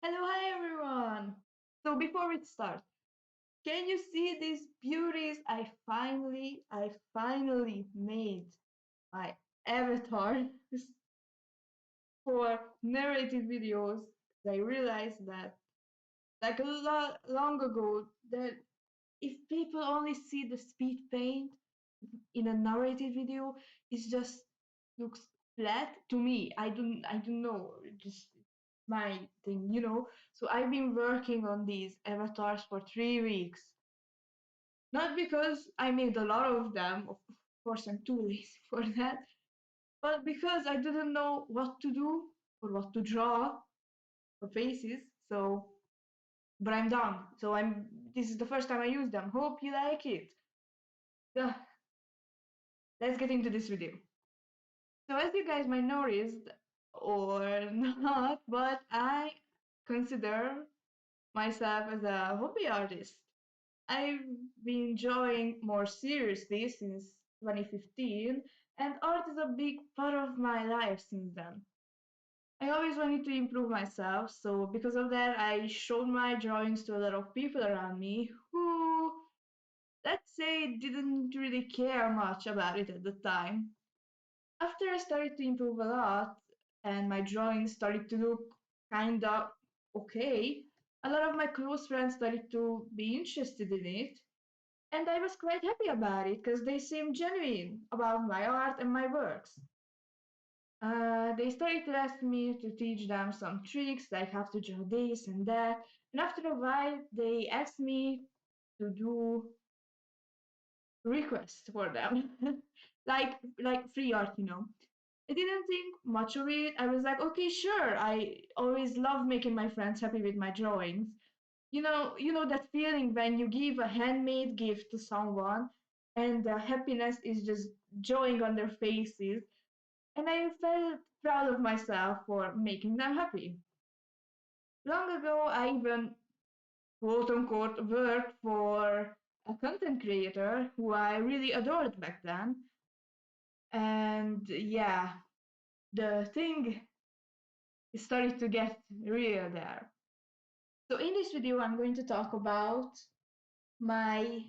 Hello, hi everyone. So before we start, can you see these beauties? I finally made my avatar for narrative videos. I realized that like a lot long ago that if people only see the speed paint in a narrative video, it just looks flat to me. I don't know, just my thing. So I've been working on these avatars for 3 weeks. Not because I made a lot of them, of course I'm too lazy for that, but because I didn't know what to do or what to draw for faces. So but I'm done. So I'm this is the first time I use them. Hope you like it. So let's get into this video. So as you guys might noticed or not, but I consider myself as a hobby artist. I've been drawing more seriously since 2015, and art is a big part of my life since then. I always wanted to improve myself, so because of that, I showed my drawings to a lot of people around me who, let's say, didn't really care much about it at the time. After I started to improve a lot and my drawings started to look kinda okay, a lot of my close friends started to be interested in it. And I was quite happy about it because they seemed genuine about my art and my works. They started to ask me to teach them some tricks, like how to draw this and that. And after a while, they asked me to do requests for them, like free art. I didn't think much of it. I was like, okay, sure. I always love making my friends happy with my drawings. You know that feeling when you give a handmade gift to someone and the happiness is just showing on their faces. And I felt proud of myself for making them happy. Long ago, I even quote unquote worked for a content creator who I really adored back then. And yeah, the thing started to get real there. So in this video, I'm going to talk about my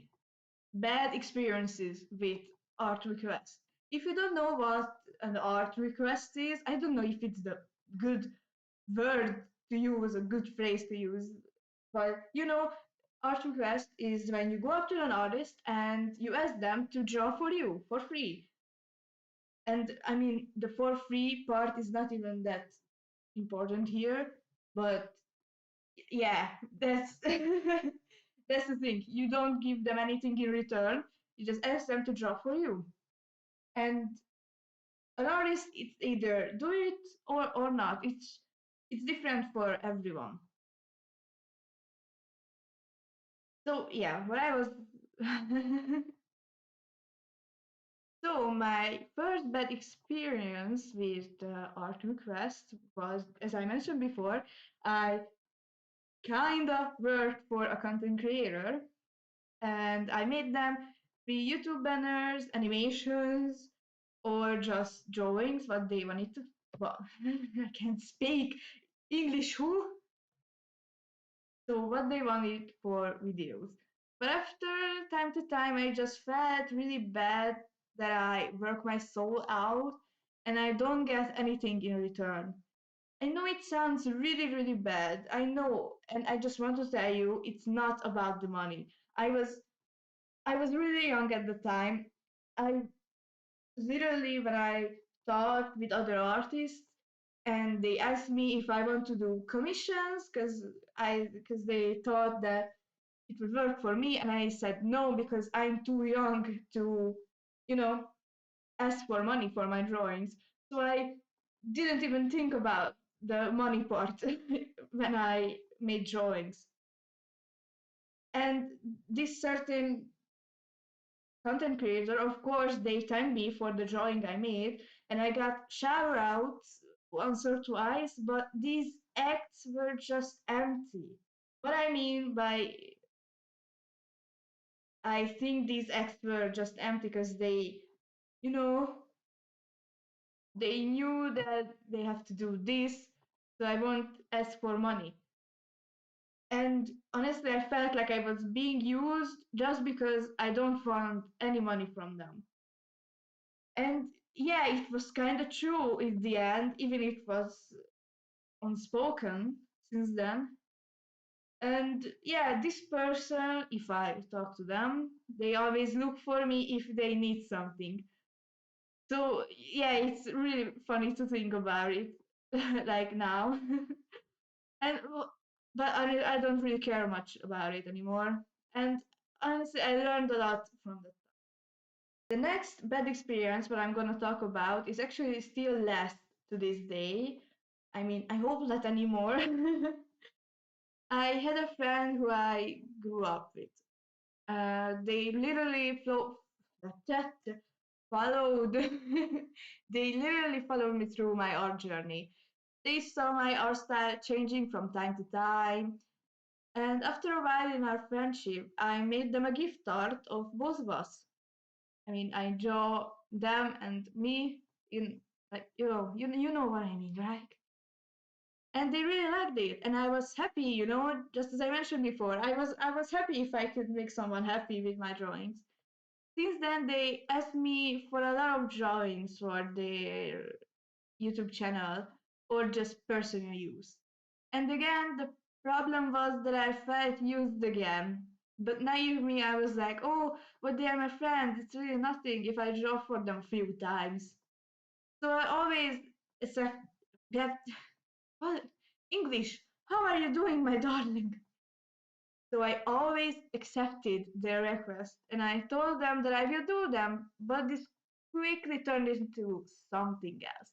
bad experiences with art requests. If you don't know what an art request is, I don't know if it's the good word to use, a good phrase to use, but art request is when you go up to an artist and you ask them to draw for you for free. And I mean, the for free part is not even that important here, but yeah, that's that's the thing. You don't give them anything in return. You just ask them to draw for you. And an artist, it's either do it or not. It's different for everyone. So yeah, what I was so my first bad experience with the art request was, as I mentioned before, I kind of worked for a content creator and I made them free YouTube banners, animations, or just drawings, what they wanted to. Well, I can't speak English, who? So, what they wanted for videos. But after time to time, I just felt really bad that I work my soul out and I don't get anything in return. I know it sounds really, really bad. I know, and I just want to tell you, it's not about the money. I was I was really young at the time. I literally, when I talked with other artists and they asked me if I want to do commissions because they thought that it would work for me, and I said no because I'm too young to, you know, ask for money for my drawings. So I didn't even think about the money part when I made drawings. And this certain content creator, of course, they thanked me for the drawing I made, and I got shout outs once or twice, but these acts were just empty. What I mean by I think these acts were just empty because you know, they knew that they have to do this, so I won't ask for money. And honestly, I felt like I was being used just because I don't want any money from them. And yeah, it was kind of true in the end, even if it was unspoken since then. And yeah, this person, if I talk to them, they always look for me if they need something. So yeah, it's really funny to think about it, like now. And but I don't really care much about it anymore. And honestly, I learned a lot from that. The next bad experience, what I'm going to talk about, is actually still lasts to this day. I mean, I hope not anymore. I had a friend who I grew up with. They literally followed. They literally followed me through my art journey. They saw my art style changing from time to time. And after a while in our friendship, I made them a gift art of both of us. I mean, I draw them and me in, like, you know what I mean, right? And they really liked it, and I was happy. Just as I mentioned before, I was happy if I could make someone happy with my drawings. Since then, they asked me for a lot of drawings for their YouTube channel or just personal use. And again, the problem was that I felt used again. But naive me, I was like, oh, but they are my friends. It's really nothing if I draw for them a few times. So I always accept that. Well, English, how are you doing, my darling? So I always accepted their request and I told them that I will do them, but this quickly turned into something else.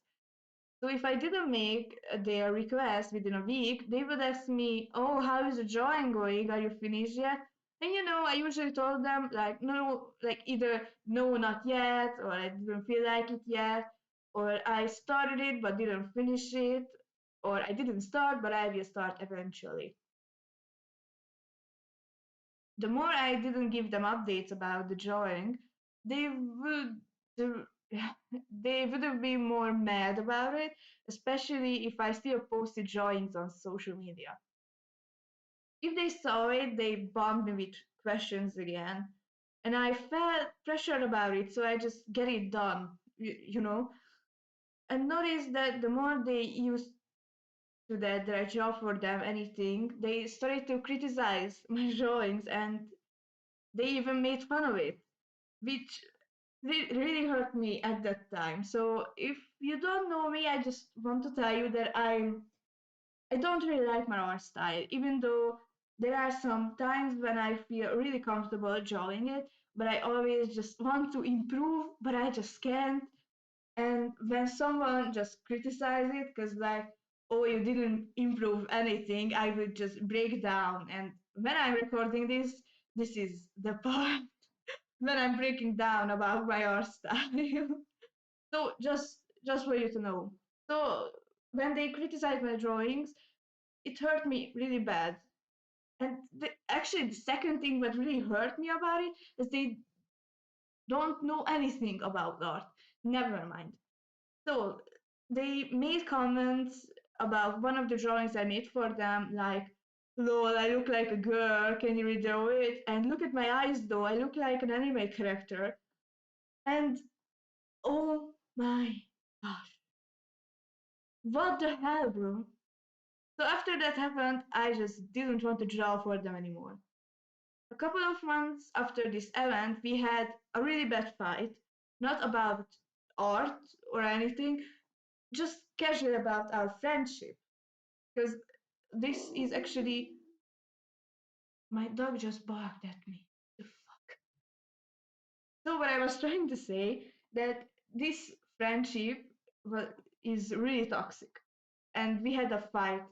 So if I didn't make their request within a week, they would ask me, "Oh, how is the drawing going? Are you finished yet?" And I usually told them like, no, like either no, not yet, or I didn't feel like it yet, or I started it but didn't finish it, or I didn't start but I will start eventually. The more I didn't give them updates about the drawing, they would they would have been more mad about it, especially if I still posted drawings on social media. If they saw it, they bombed me with questions again, and I felt pressured about it, so I just get it done, and noticed that the more they used to that I draw for them anything, they started to criticize my drawings and they even made fun of it, which really hurt me at that time. So if you don't know me, I just want to tell you that I don't really like my art style, even though there are some times when I feel really comfortable drawing it, but I always just want to improve, but I just can't. And when someone just criticize it, because like, oh, you didn't improve anything, I would just break down. And when I'm recording this is the part when I'm breaking down about my art style. So just for you to know. So when they criticize my drawings, it hurt me really bad. And actually, the second thing that really hurt me about it is they don't know anything about art. Never mind. So they made comments about one of the drawings I made for them, like, lol, I look like a girl, can you redraw it? And look at my eyes though, I look like an anime character. And oh my gosh, what the hell, bro? So after that happened, I just didn't want to draw for them anymore. A couple of months after this event, we had a really bad fight, not about art or anything, just casually about our friendship. Because this is actually my dog just barked at me. The fuck. So what I was trying to say that this friendship is really toxic, and we had a fight,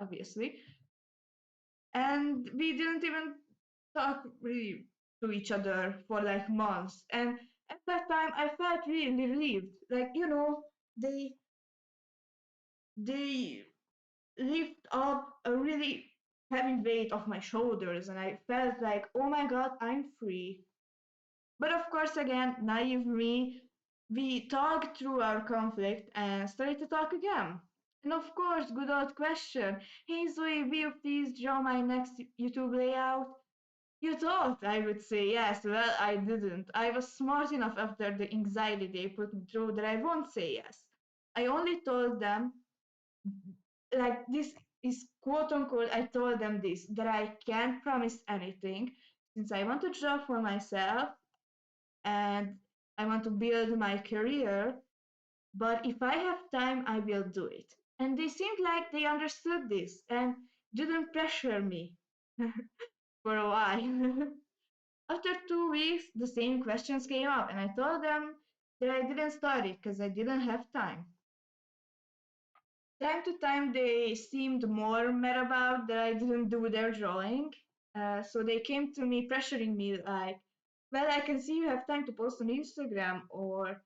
obviously, and we didn't even talk really to each other for like months. And at that time, I felt really relieved. Like they lift up a really heavy weight off my shoulders, and I felt like, oh my god, I'm free. But of course, again, naive me, we talked through our conflict and started to talk again. And of course, good old question. Hey Zoe, will you please draw my next YouTube layout? You thought I would say yes. Well, I didn't. I was smart enough after the anxiety they put me through that I won't say yes. I only told them, like, this is quote unquote, I told them this, that I can't promise anything since I want to draw for myself and I want to build my career. But if I have time, I will do it. And they seemed like they understood this and didn't pressure me for a while. After 2 weeks, the same questions came up, and I told them that I didn't study because I didn't have time. Time to time, they seemed more mad about that I didn't do their drawing. So they came to me, pressuring me, like, well, I can see you have time to post on Instagram, or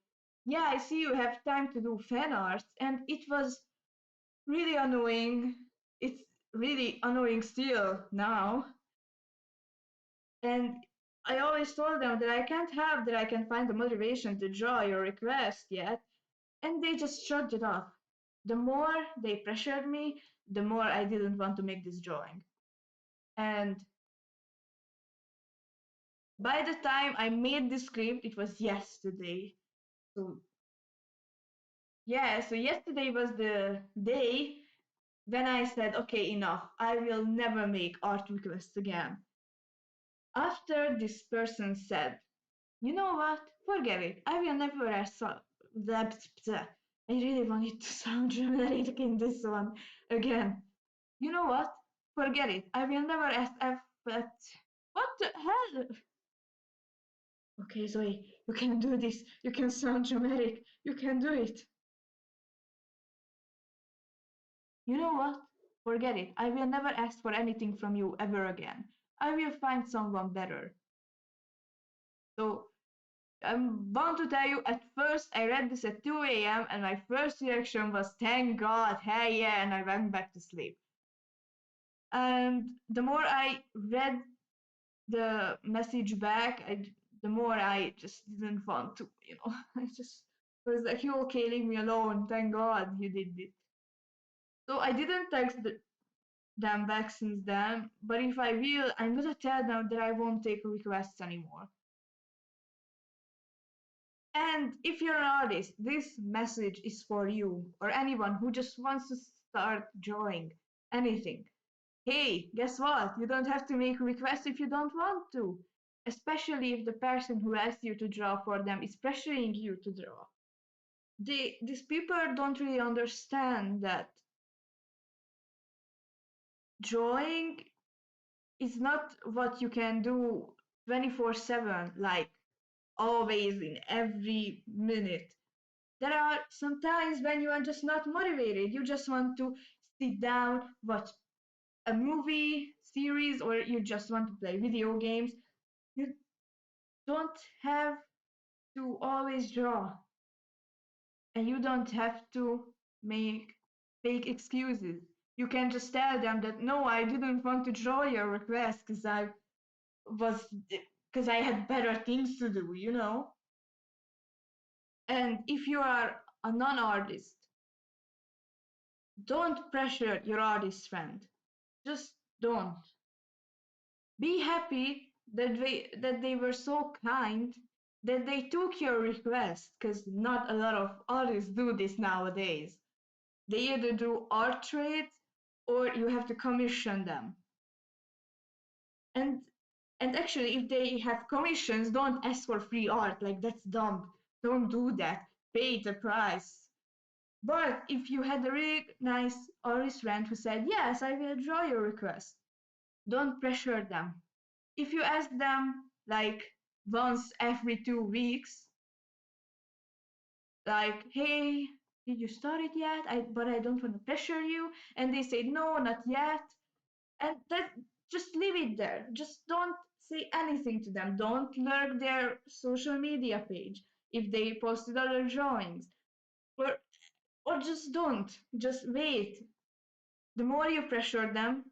yeah, I see you have time to do fan art. And it was really annoying. It's really annoying still now. And I always told them that I can't have that I can find the motivation to draw your request yet. And they just shrugged it off. The more they pressured me, the more I didn't want to make this drawing. And by the time I made this script, it was yesterday. So, yeah, so yesterday was the day when I said, okay, enough. I will never make art requests again. After this person said, you know what? Forget it. I will never ask. I really wanted to sound dramatic in this one again. You know what? Forget it. I will never ask F. But what the hell? Okay, Zoe, you can do this. You can sound dramatic. You can do it. You know what? Forget it. I will never ask for anything from you ever again. I will find someone better. So I'm bound to tell you, at first I read this at 2 a.m. and my first reaction was, thank God, hey, yeah, and I went back to sleep. And the more I read the message back, the more I just didn't want to, I just was like, you okay, leave me alone, thank God you did it. So I didn't text them back since then, but if I will, I'm gonna tell them that I won't take requests anymore. And if you're an artist, this message is for you or anyone who just wants to start drawing anything. Hey, guess what? You don't have to make a request if you don't want to, especially if the person who asked you to draw for them is pressuring you to draw. These people don't really understand that drawing is not what you can do 24/7, like always in every minute. There are some times when you are just not motivated. You just want to sit down, watch a movie, series, or you just want to play video games. You don't have to always draw, and you don't have to make fake excuses. You can just tell them that no, I didn't want to draw your request was because I had better things to do, And if you are a non-artist, don't pressure your artist friend. Just don't. Be happy that they were so kind that they took your request, because not a lot of artists do this nowadays. They either do art trades or you have to commission them. And and actually, if they have commissions, don't ask for free art. Like, that's dumb. Don't do that. Pay the price. But if you had a really nice artist friend who said, yes, I will draw your request, don't pressure them. If you ask them like once every 2 weeks, like, hey, did you start it yet? But I don't want to pressure you. And they say, no, not yet. And that, just leave it there. Just don't say anything to them. Don't lurk their social media page if they posted other drawings. Or, or just don't. Just wait. The more you pressure them,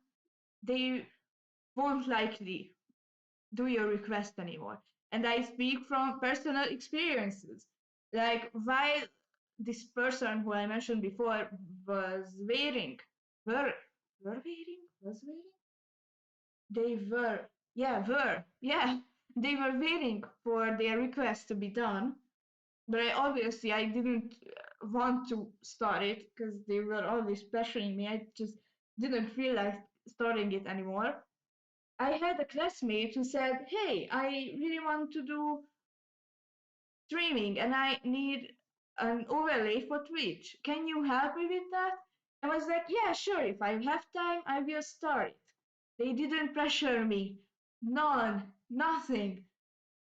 they won't likely do your request anymore. And I speak from personal experiences. Like, while this person who I mentioned before was waiting, were waiting, was waiting. They were, yeah, they were waiting for their request to be done. But I didn't want to start it because they were always pressuring me. I just didn't feel like starting it anymore. I had a classmate who said, "Hey, I really want to do streaming and I need an overlay for Twitch. Can you help me with that?" I was like, "Yeah, sure. If I have time, I will start it." They didn't pressure me. None. Nothing.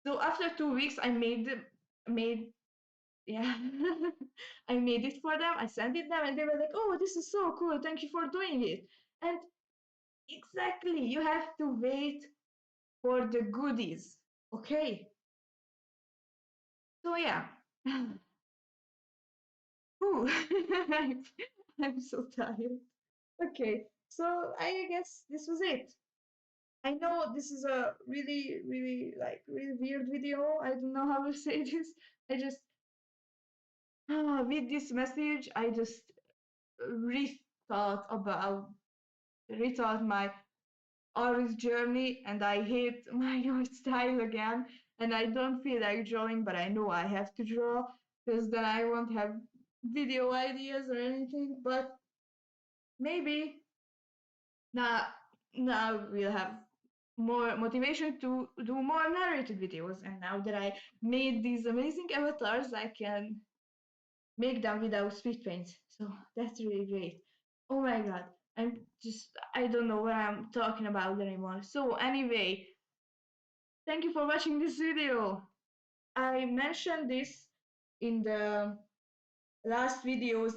So after 2 weeks, made yeah, I made it for them. I sent it them, and they were like, "Oh, this is so cool! Thank you for doing it." And exactly, you have to wait for the goodies. Okay. So yeah. Ooh, I'm so tired. Okay, so I guess this was it. I know this is a really, really, like, really weird video. I don't know how to say this. I just, with this message, I just rethought about, rethought my artist journey, and I hate my art style again. And I don't feel like drawing, but I know I have to draw because then I won't have video ideas or anything. But maybe now, now we'll have more motivation to do more narrated videos. And now that I made these amazing avatars, I can make them without speed paint. So that's really great. Oh my god. I don't know what I'm talking about anymore. So anyway, thank you for watching this video. I mentioned this in the last video's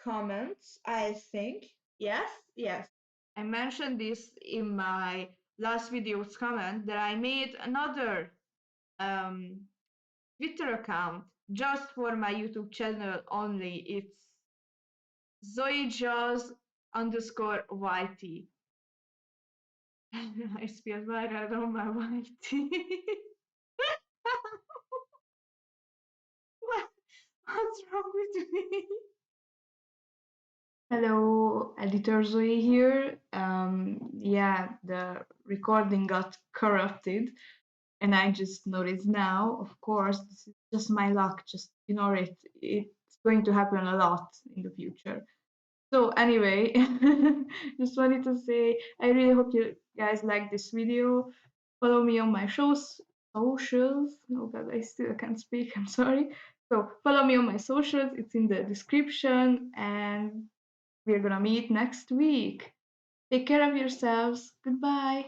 comments, I think. Yes, yes. I mentioned this in my last video's comment that I made another um, Twitter account just for my YouTube channel only. It's ZoeJaws_YT. I spelled right on my YT. What's wrong with me? Hello, editor Zoe here. Yeah, the recording got corrupted, and I just noticed now. Of course, this is just my luck. Just ignore it. It's going to happen a lot in the future. So anyway, just wanted to say I really hope you guys like this video. Follow me on my socials. Oh god, I still can't speak. I'm sorry. So follow me on my socials. It's in the description, and we're gonna meet next week. Take care of yourselves. Goodbye.